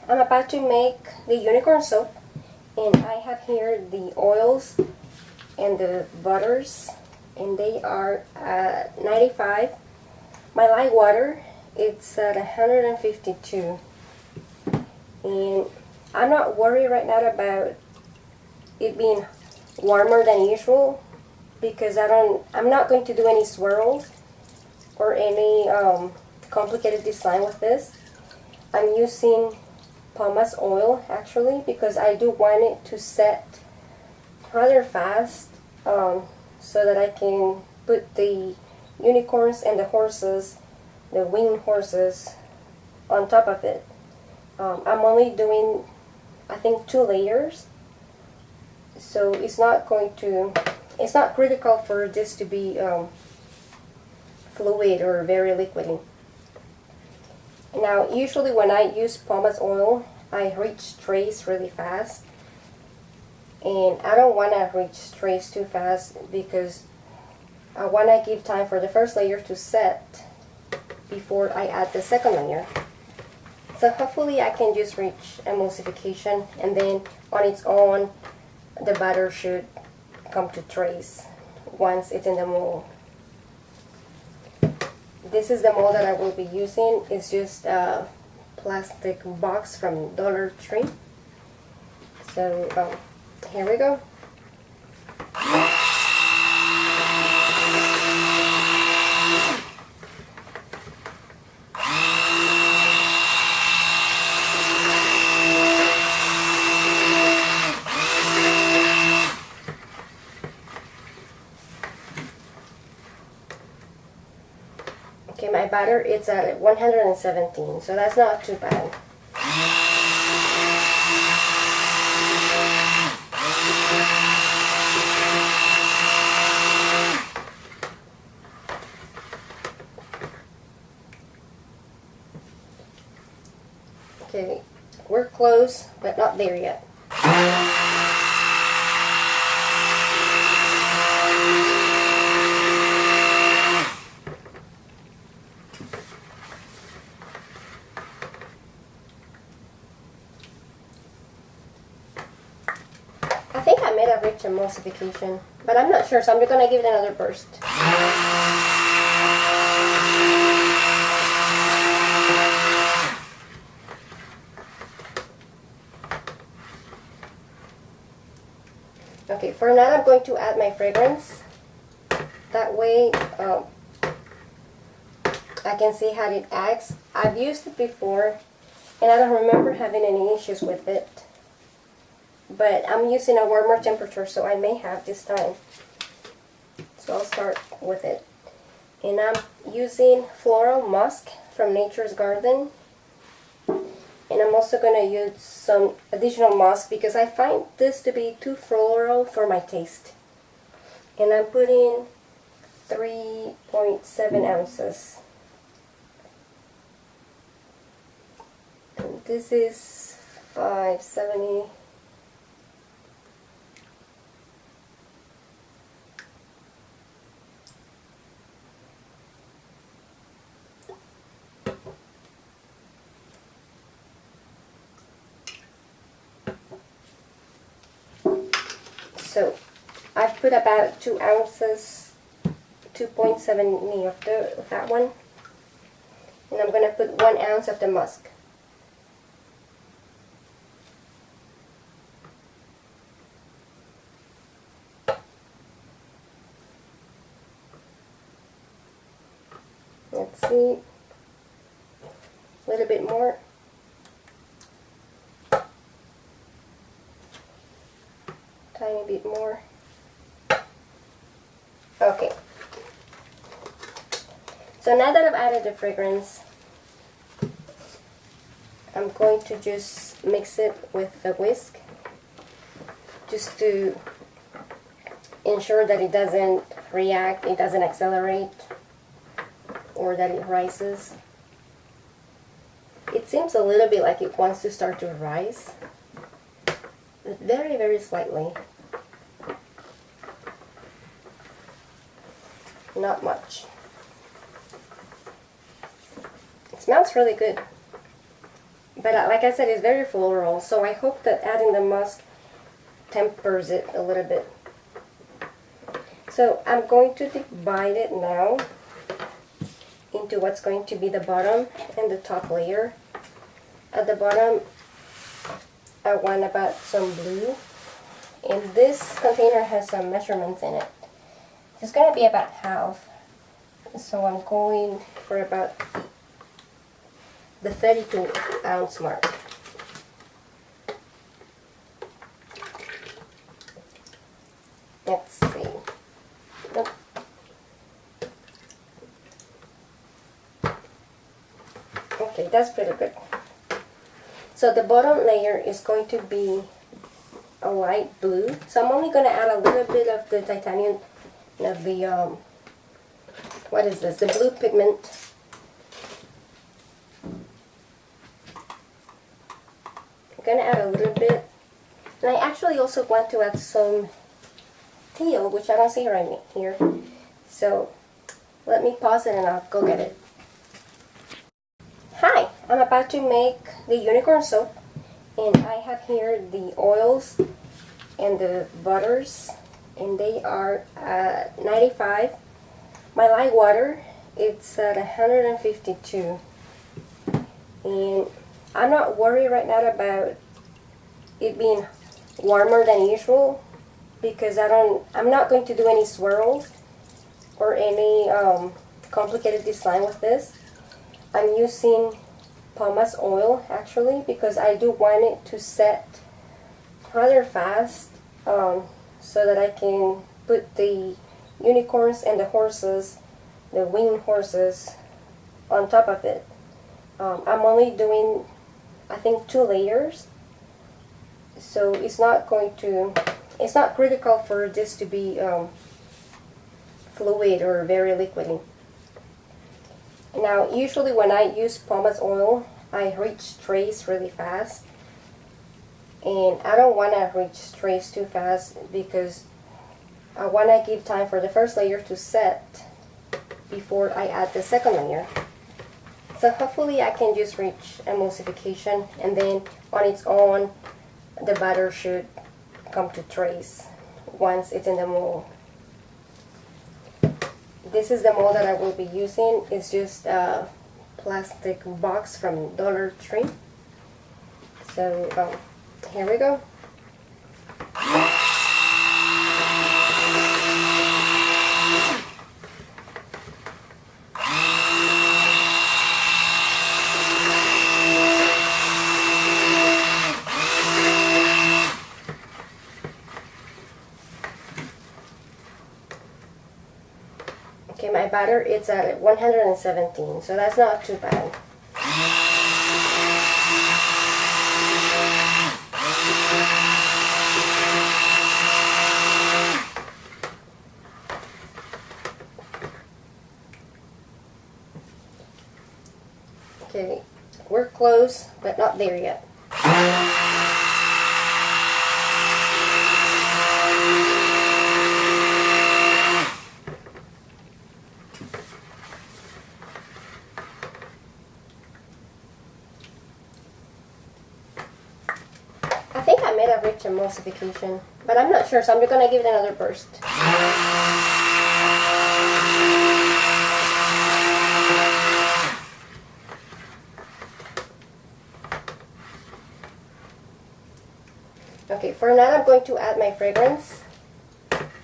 I'm about to make the unicorn soap, and I have here the oils and the butters, and they are at 95. My light water, it's at 152, and I'm not worried right now about it being warmer than usual because I'm not going to do any swirls or any complicated design with this. I'm using pumice oil actually because I do want it to set rather fast, so that I can put the unicorns and the horses, the winged horses, on top of it. I'm only doing, I think, 2 layers, so it's not critical for this to be fluid or very liquidy. Now, usually when I use pumice oil, I reach trays really fast, and I don't want to reach trays too fast because I want to give time for the first layer to set before I add the second layer. So hopefully I can just reach emulsification, and then on its own the batter should come to trays once it's in the mold. This is the mold that I will be using. It's just a plastic box from Dollar Tree. So here we go. Okay, my batter it's at 117, so that's not too bad. Okay, we're close, but not there yet. I think I made a rich emulsification, but I'm not sure, so I'm just going to give it another burst. Okay, for now I'm going to add my fragrance. That way I can see how it acts. I've used it before and I don't remember having any issues with it. But I'm using a warmer temperature, so I may have this time. So I'll start with it. And I'm using floral musk from Nature's Garden. And I'm also going to use some additional musk because I find this to be too floral for my taste. And I'm putting 3.7 ounces. And this is 570. So I've put about 2 ounces, 2.7 of that one, and I'm going to put 1 ounce of the musk. Let's see, a little bit more. Tiny bit more. Okay. So now that I've added the fragrance, I'm going to just mix it with the whisk just to ensure that it doesn't react, it doesn't accelerate, or that it rises. It seems a little bit like it wants to start to rise. Very, very slightly. Not much. It smells really good. But like I said, it's very floral, so I hope that adding the musk tempers it a little bit. So I'm going to divide it now into what's going to be the bottom and the top layer. At the bottom, I want about some blue, and this container has some measurements in it. It's going to be about half, so I'm going for about the 32-ounce mark. Let's see. Nope. Okay, that's pretty good. So the bottom layer is going to be a light blue. So I'm only going to add a little bit of the titanium, of the, what is this? The blue pigment. I'm going to add a little bit. And I actually also want to add some teal, which I don't see right here. So let me pause it and I'll go get it. Hi, I'm about to make the unicorn soap, and I have here the oils and the butters, and they are at 95. My light water, it's at 152. And I'm not worried right now about it being warmer than usual, because I'm not going to do any swirls or any complicated design with this. I'm using pumice oil actually, because I do want it to set rather fast, so that I can put the unicorns and the horses, the winged horses, on top of it. I'm only doing, I think, 2 layers, so it's not critical for this to be fluid or very liquidy. Now, usually when I use pumice oil, I reach trace really fast, and I don't want to reach trace too fast because I want to give time for the first layer to set before I add the second layer. So hopefully I can just reach emulsification, and then on its own the batter should come to trace once it's in the mold. This is the mold that I will be using. It's just a plastic box from Dollar Tree. So here we go. Okay, my batter, it's at 117, so that's not too bad. Okay, we're close, but not there yet. I think I may have reached emulsification, but I'm not sure, so I'm just going to give it another burst. Okay, for now I'm going to add my fragrance.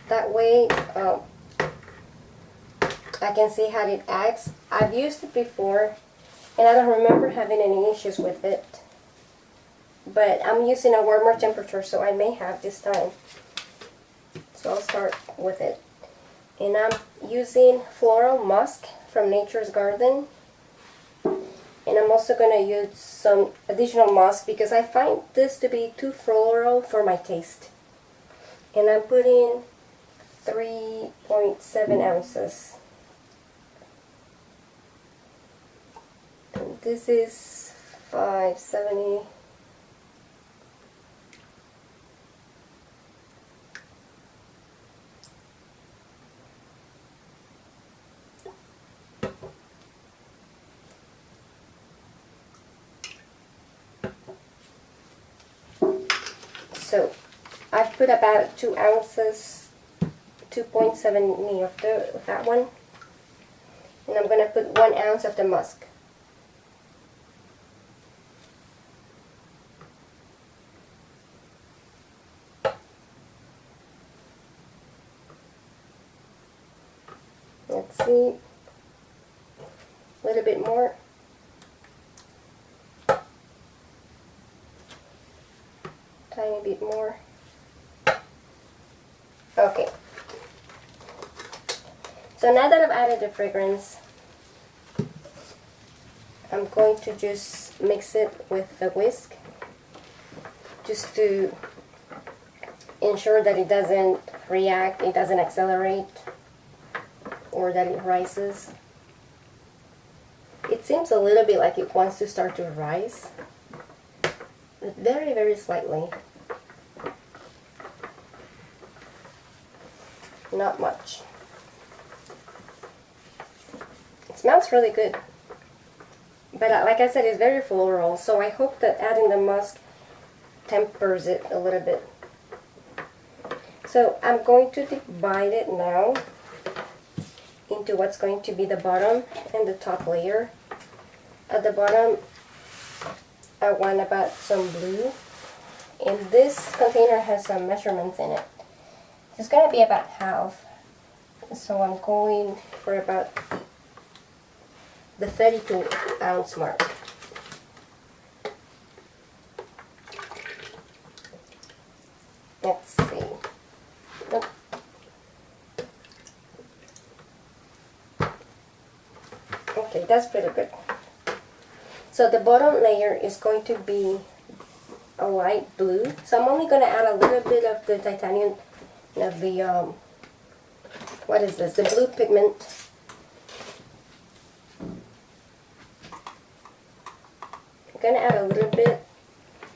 That way I can see how it acts. I've used it before and I don't remember having any issues with it. But I'm using a warmer temperature, so I may have this time. So I'll start with it. And I'm using floral musk from Nature's Garden. And I'm also going to use some additional musk because I find this to be too floral for my taste. And I'm putting 3.7 ounces. And this is 570. So I've put about 2 ounces, 2.7 of that one, and I'm going to put 1 ounce of the musk. Let's see, a little bit more. Tiny bit more. Okay. So now that I've added the fragrance, I'm going to just mix it with the whisk, just to ensure that it doesn't react, it doesn't accelerate, or that it rises. It seems a little bit like it wants to start to rise, but very, very slightly. Not much. It smells really good. But like I said, it's very floral, so I hope that adding the musk tempers it a little bit. So I'm going to divide it now into what's going to be the bottom and the top layer. At the bottom, I want about some blue, and this container has some measurements in it. It's going to be about half, so I'm going for about the 32 ounce mark. Let's see. Nope. Okay, that's pretty good. So the bottom layer is going to be a light blue. So I'm only going to add a little bit of the titanium, of the, what is this? The blue pigment. I'm going to add a little bit.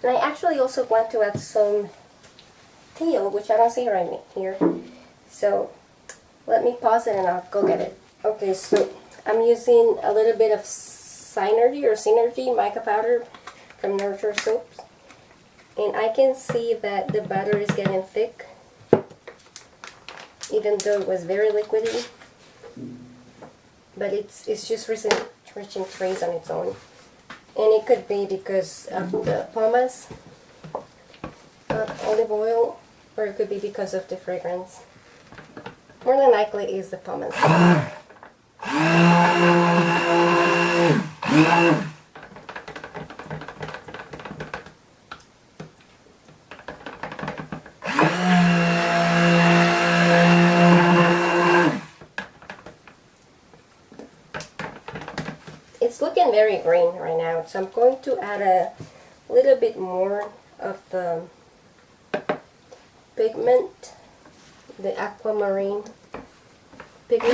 And I actually also want to add some teal, which I don't see right here. So let me pause it and I'll go get it. Okay, so I'm using a little bit of Synergy mica powder from Nurture Soaps, and I can see that the butter is getting thick, even though it was very liquidy. But it's just reaching trace on its own, and it could be because of the pomace of olive oil, or it could be because of the fragrance. More than likely, it is the pomace. It's looking very green right now, so I'm going to add a little bit more of the pigment, the aquamarine pigment.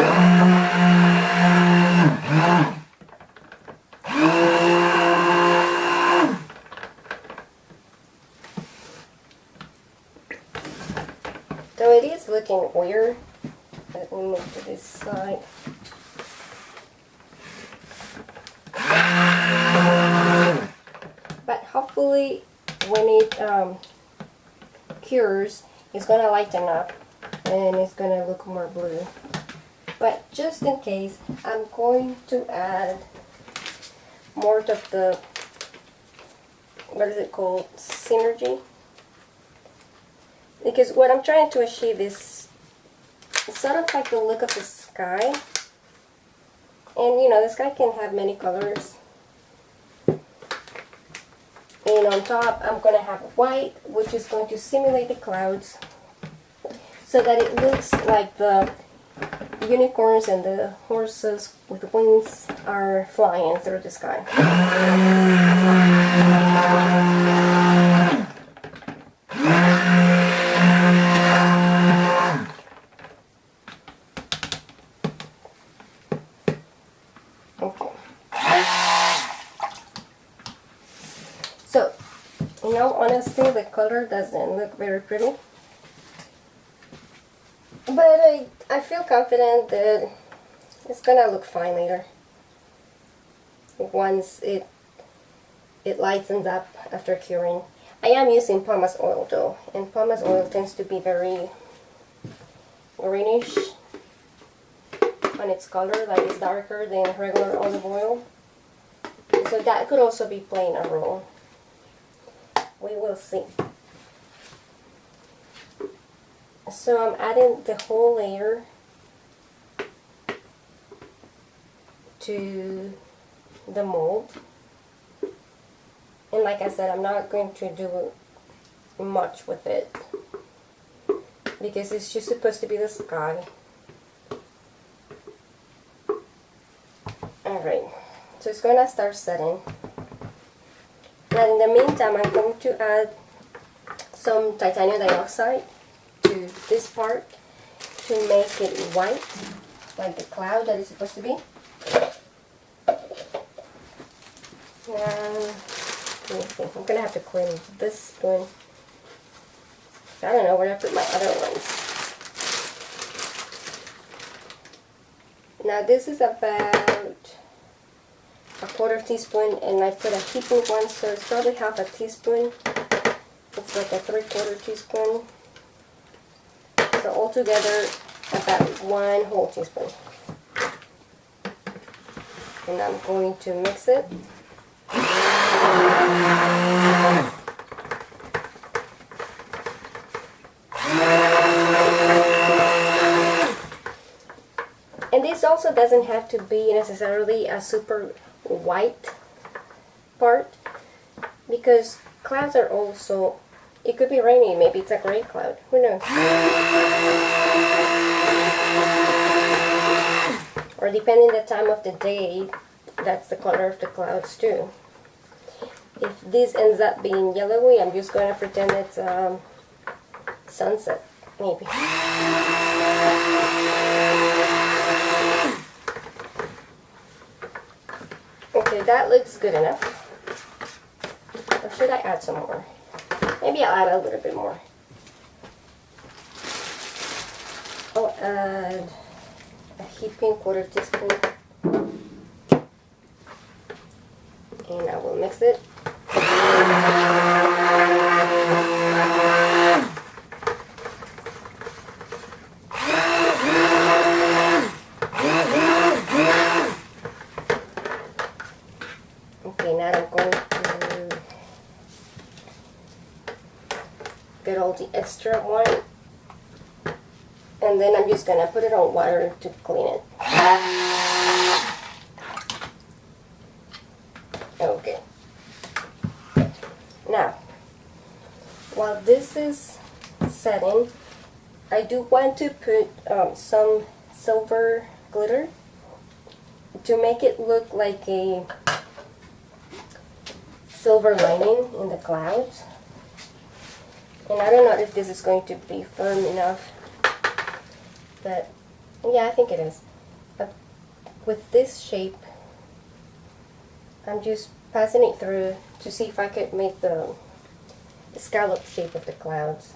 So it is looking weird. Let me move to this side. But hopefully when it cures, it's going to lighten up and it's going to look more blue. But just in case, I'm going to add more of the, what is it called, Synergy. Because what I'm trying to achieve is sort of like the look of the sky. And you know, the sky can have many colors. And on top, I'm going to have white, which is going to simulate the clouds, so that it looks like the unicorns and the horses with wings are flying through the sky. Okay. So, you know, honestly, the color doesn't look very pretty. But I feel confident that it's gonna look fine later. Once it lightens up after curing. I am using pumice oil though, and pumice oil tends to be very greenish on its color, like it's darker than regular olive oil. So that could also be playing a role. We will see. So I'm adding the whole layer to the mold. And like I said, I'm not going to do much with it because it's just supposed to be the sky. Alright, so it's going to start setting. And in the meantime, I'm going to add some titanium dioxide to this part to make it white, like the cloud that it's supposed to be. Now, let me see. I'm gonna have to clean this spoon. I don't know where I put my other ones. Now this is about a quarter teaspoon, and I put a heaping one, so it's probably half a teaspoon. It's like a 3/4 teaspoon. So altogether, about 1 whole teaspoon. And I'm going to mix it. And this also doesn't have to be necessarily a super white part, because clouds are also, it could be rainy, maybe it's a gray cloud, who knows? Or depending the time of the day, that's the color of the clouds too. If this ends up being yellowy, I'm just going to pretend it's sunset, maybe. Okay, that looks good enough. Or should I add some more? Maybe I'll add a little bit more. I'll add a heaping 1/4 teaspoon. And I will mix it. Okay, now I'm going to get all the extra one, and then I'm just gonna put it on water to clean it. Okay. Now, while this is setting, I do want to put some silver glitter to make it look like a silver lining in the clouds. And I don't know if this is going to be firm enough, but yeah, I think it is. But with this shape, I'm just passing it through to see if I could make the scallop shape of the clouds.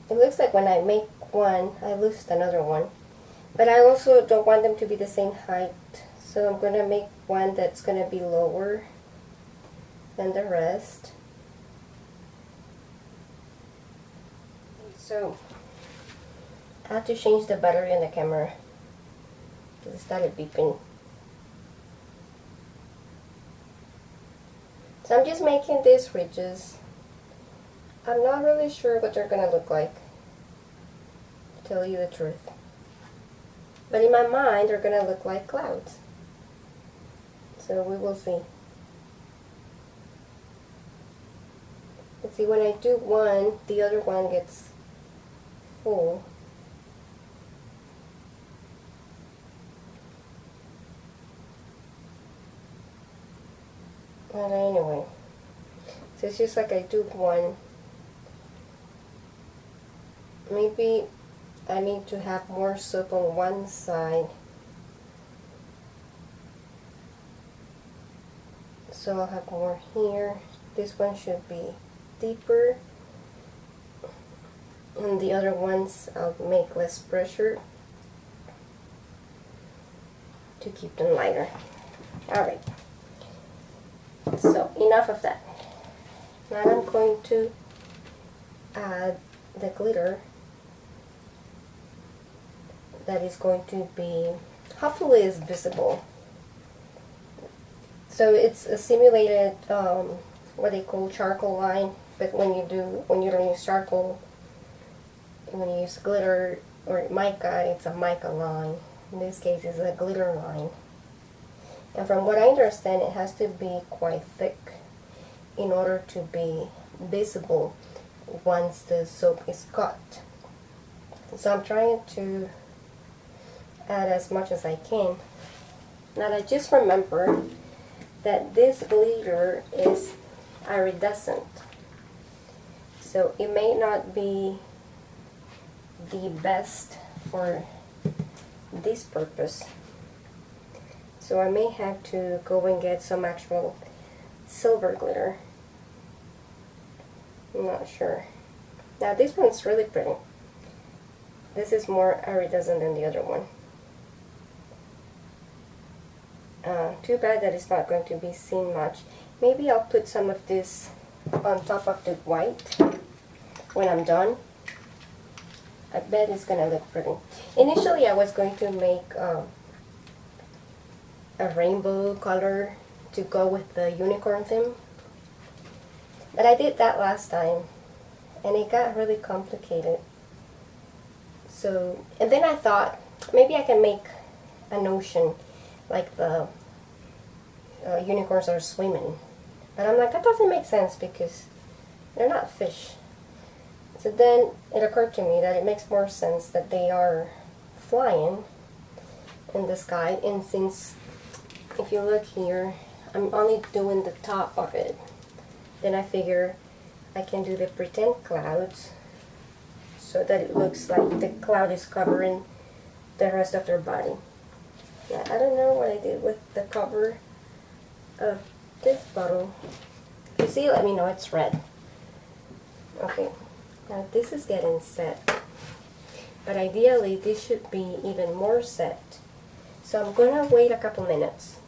It looks like when I make one, I lose another one. But I also don't want them to be the same height, so I'm going to make one that's going to be lower than the rest. So, I have to change the battery in the camera because it started beeping. So I'm just making these ridges. I'm not really sure what they're going to look like, to tell you the truth. But in my mind, they're going to look like clouds. So we will see. Let's see, when I do one, the other one gets full. But anyway, so it's just like I do one. Maybe I need to have more soap on one side, so I'll have more here. This one should be deeper, and the other ones I'll make less pressure to keep them lighter. Alright. So enough of that. Now I'm going to add the glitter that is going to be, hopefully is visible. So it's a simulated what they call charcoal line, but when you don't use charcoal, when you use glitter or mica, it's a mica line. In this case, it's a glitter line. And from what I understand, it has to be quite thick in order to be visible once the soap is cut. So I'm trying to add as much as I can. Now I just remember that this glitter is iridescent, so it may not be the best for this purpose. So I may have to go and get some actual silver glitter. I'm not sure. Now this one's really pretty. This is more iridescent than the other one. Too bad that it's not going to be seen much. Maybe I'll put some of this on top of the white when I'm done. I bet it's gonna look pretty. Initially I was going to make a rainbow color to go with the unicorn theme, but I did that last time and it got really complicated. So, and then I thought maybe I can make an ocean like the unicorns are swimming, but I'm like, that doesn't make sense because they're not fish. So then it occurred to me that it makes more sense that they are flying in the sky, and since if you look here, I'm only doing the top of it, then I figure I can do the pretend clouds so that it looks like the cloud is covering the rest of their body. Now, I don't know what I did with the cover of this bottle. If you see, let me know. It's red. Okay, now this is getting set, but ideally this should be even more set. So I'm gonna wait a couple minutes,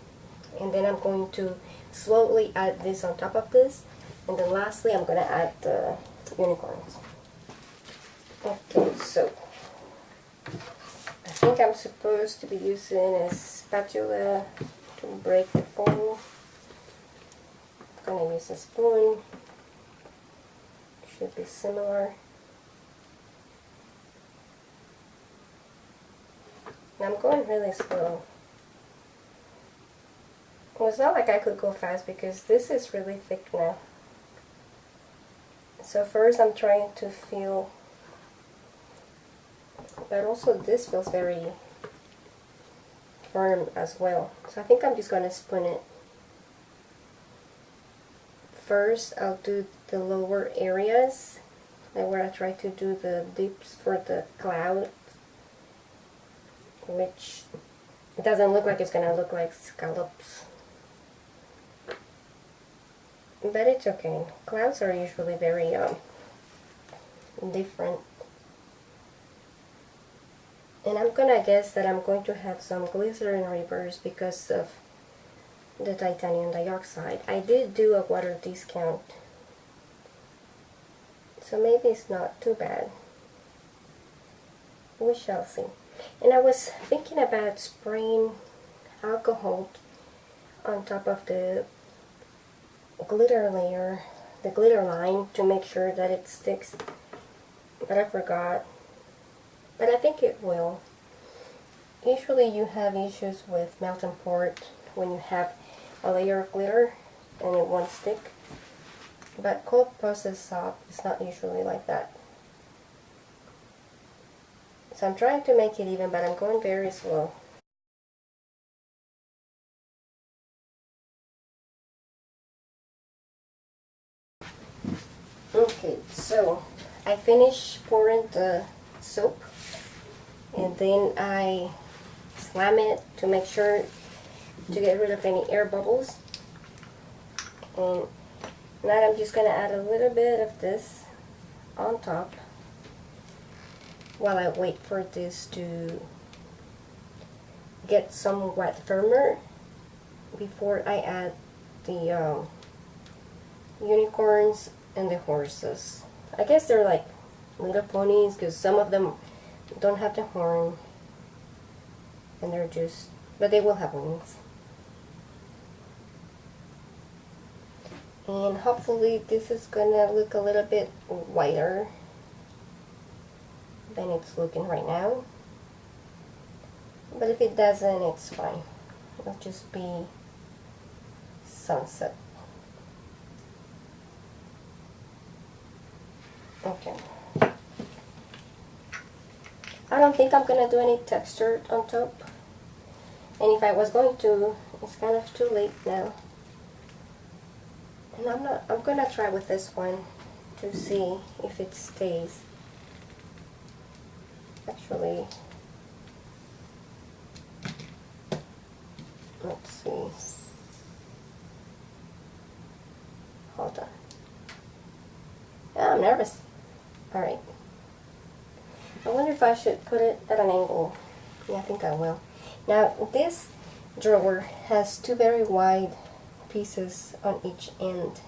and then I'm going to slowly add this on top of this, and then lastly I'm gonna add the unicorns. Okay, so I think I'm supposed to be using a spatula to break the foam. I'm gonna use a spoon. Should be similar. And I'm going really slow. Well, it's not like I could go fast because this is really thick now. So first I'm trying to feel, but also this feels very firm as well. So I think I'm just going to spoon it. First I'll do the lower areas, like where I try to do the dips for the cloud, which it doesn't look like it's going to look like scallops. But it's okay. Clouds are usually very different. And I'm gonna guess that I'm going to have some glycerin reverse because of the titanium dioxide. I did do a water discount, so maybe it's not too bad. We shall see. And I was thinking about spraying alcohol on top of the glitter layer, the glitter line, to make sure that it sticks, but I forgot. But I think it will. Usually you have issues with melt and pour when you have a layer of glitter and it won't stick, but cold processed soap is not usually like that. So I'm trying to make it even, but I'm going very slow. Okay, so I finished pouring the soap, and then I slam it to make sure to get rid of any air bubbles. And now I'm just going to add a little bit of this on top while I wait for this to get somewhat firmer before I add the unicorns and the horses. I guess they're like little ponies because some of them don't have the horn, and they're just, but they will have wings. And hopefully this is gonna look a little bit whiter than it's looking right now. But if it doesn't, it's fine. It'll just be sunset. Okay. I don't think I'm gonna do any texture on top. And if I was going to, it's kind of too late now. And I'm gonna try with this one to see if it stays. Actually, let's see. Hold on. I'm nervous. Alright. I wonder if I should put it at an angle. Yeah, I think I will. Now, this drawer has two very wide pieces on each end.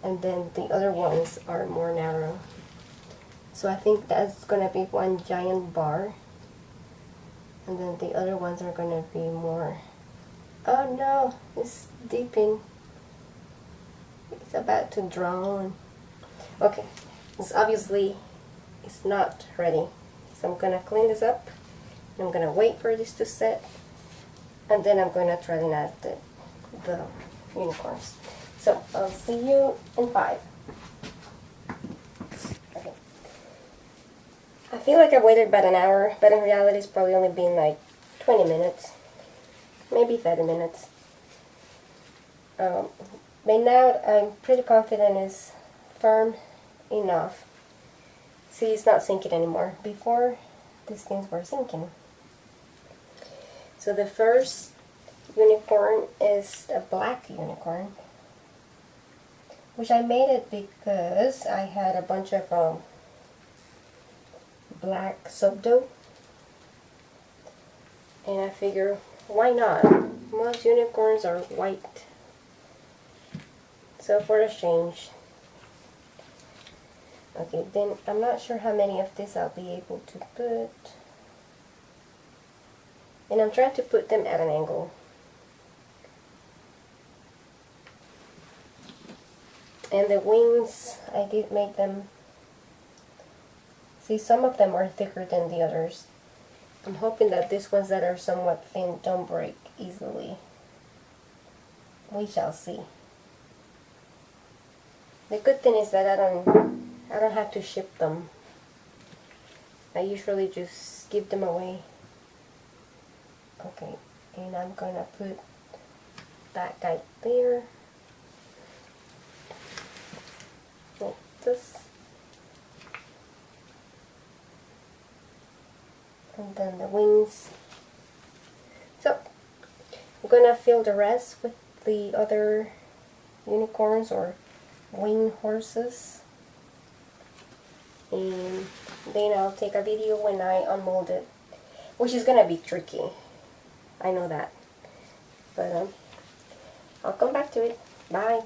And then the other ones are more narrow. So I think that's going to be one giant bar. And then the other ones are going to be more... Oh no, it's dipping. It's about to drown. Okay, it's obviously it's not ready. So I'm gonna clean this up. And I'm gonna wait for this to set, and then I'm gonna try to add the unicorns. So I'll see you in 5. Okay. I feel like I waited about an hour, but in reality it's probably only been like 20 minutes, maybe 30 minutes. But now I'm pretty confident it's firm enough. See, it's not sinking anymore. Before, these things were sinking. So the first unicorn is a black unicorn, which I made it because I had a bunch of black soap dough, and I figure, why not? Most unicorns are white. So for a change. Okay, then I'm not sure how many of this I'll be able to put. And I'm trying to put them at an angle. And the wings, I did make them, see, some of them are thicker than the others. I'm hoping that these ones that are somewhat thin don't break easily. We shall see. The good thing is that I don't have to ship them. I usually just give them away. Okay, and I'm gonna put that guy there. Like this. And then the wings. So, I'm gonna fill the rest with the other unicorns or winged horses. And then I'll take a video when I unmold it, which is gonna be tricky. I know that, but I'll come back to it. Bye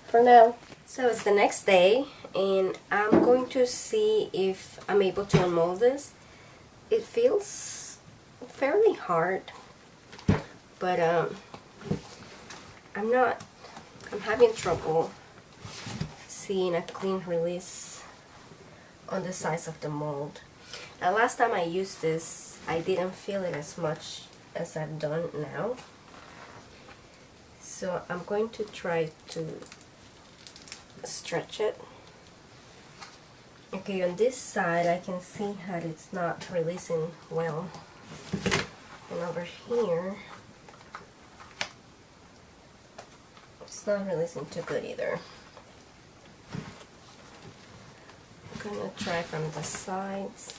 for now. So it's the next day, and I'm going to see if I'm able to unmold this. It feels fairly hard, but I'm having trouble seeing a clean release on the sides of the mold. Now, last time I used this, I didn't feel it as much as I've done now. So I'm going to try to stretch it. Okay, on this side I can see how it's not releasing well. And over here, it's not releasing too good either. I'm gonna try from the sides.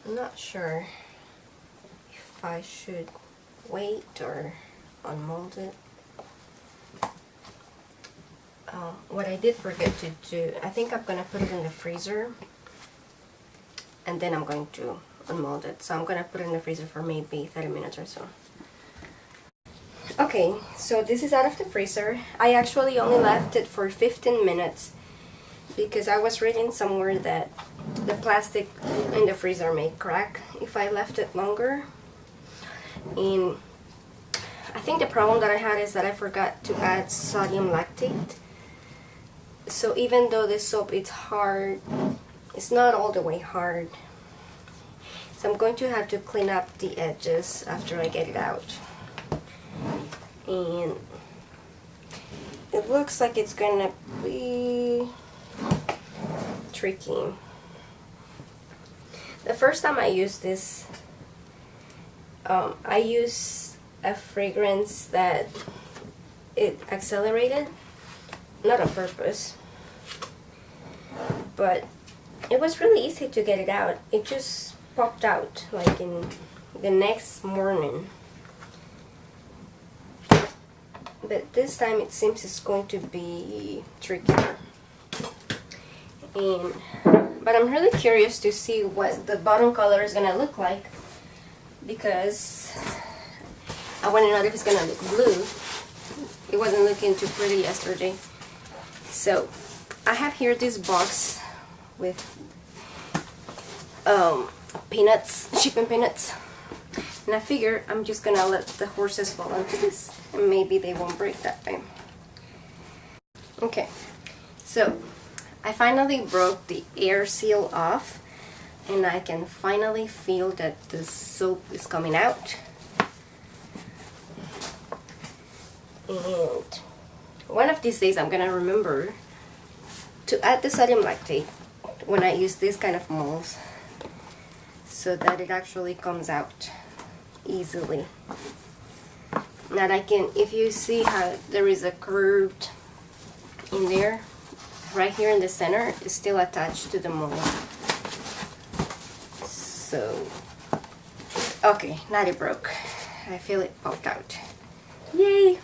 I'm not sure if I should wait or unmold it. What I did forget to do, I think I'm gonna put it in the freezer and then I'm going to unmold it. So I'm gonna put it in the freezer for maybe 30 minutes or so. Okay, so this is out of the freezer. I actually only left it for 15 minutes because I was reading somewhere that the plastic in the freezer may crack if I left it longer. And I think the problem that I had is that I forgot to add sodium lactate. So even though this soap is hard, it's not all the way hard. So I'm going to have to clean up the edges after I get it out. And it looks like it's gonna be tricky. The first time I used this, I used a fragrance that it accelerated, not on purpose, but it was really easy to get it out. It just popped out like in the next morning. But this time it seems it's going to be trickier. But I'm really curious to see what the bottom color is gonna look like, because I want to know if it's gonna look blue. It wasn't looking too pretty yesterday. So I have here this box with peanuts, chicken peanuts. And I figure I'm just gonna let the horses fall into this, and maybe they won't break that way. Okay, so I finally broke the air seal off, and I can finally feel that the soap is coming out. And one of these days I'm gonna remember to add the sodium lactate when I use this kind of molds, so that it actually comes out easily. Now I can, if you see how there is a curve in there, right here in the center is still attached to the mold. So, okay, now it broke. I feel it popped out. Yay!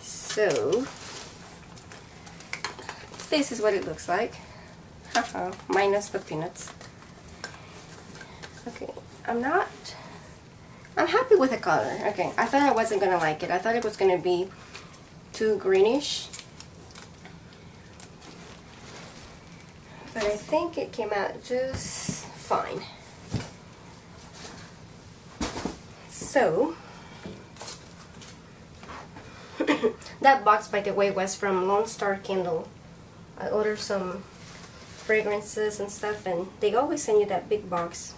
So, this is what it looks like. Haha, minus the peanuts. Okay, I'm happy with the color. Okay, I thought I wasn't gonna like it. I thought it was gonna be too greenish, but I think it came out just fine. So that box, by the way, was from Lone Star Candle. I ordered some fragrances and stuff, and they always send you that big box.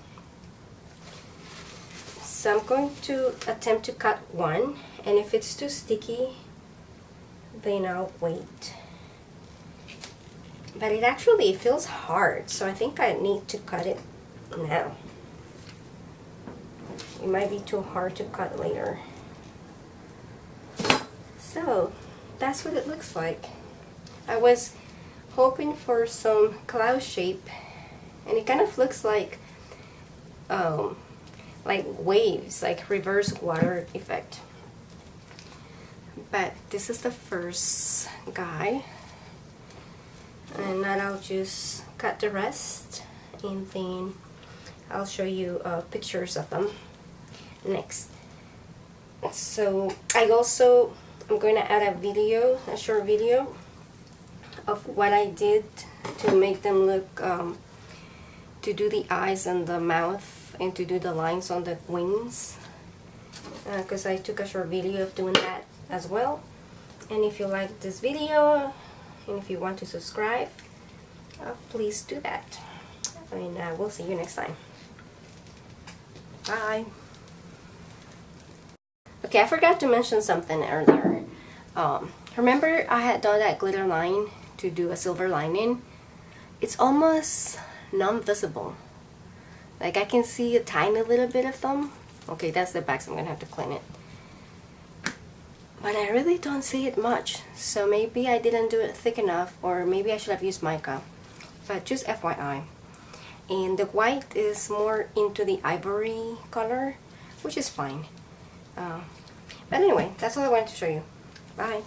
So I'm going to attempt to cut one, and if it's too sticky, then I'll wait. But it feels hard, so I think I need to cut it now. It might be too hard to cut later. So that's what it looks like. I was hoping for some cloud shape, and it kind of looks like waves, like reverse water effect. But this is the first guy, and now I'll just cut the rest, and then I'll show you pictures of them next. So I'm going to add a short video of what I did to make them look, to do the eyes and the mouth, and to do the lines on the wings, because I took a short video of doing that as well. And if you like this video, and if you want to subscribe, please do that. And we'll see you next time. Bye. Okay, I forgot to mention something earlier. Remember I had done that glitter line to do a silver lining? It's almost non-visible. Like, I can see a tiny little bit of them. Okay, that's the back, so I'm gonna have to clean it. But I really don't see it much, so maybe I didn't do it thick enough, or maybe I should have used mica. But just FYI. And the white is more into the ivory color, which is fine. But anyway, that's all I wanted to show you. Bye.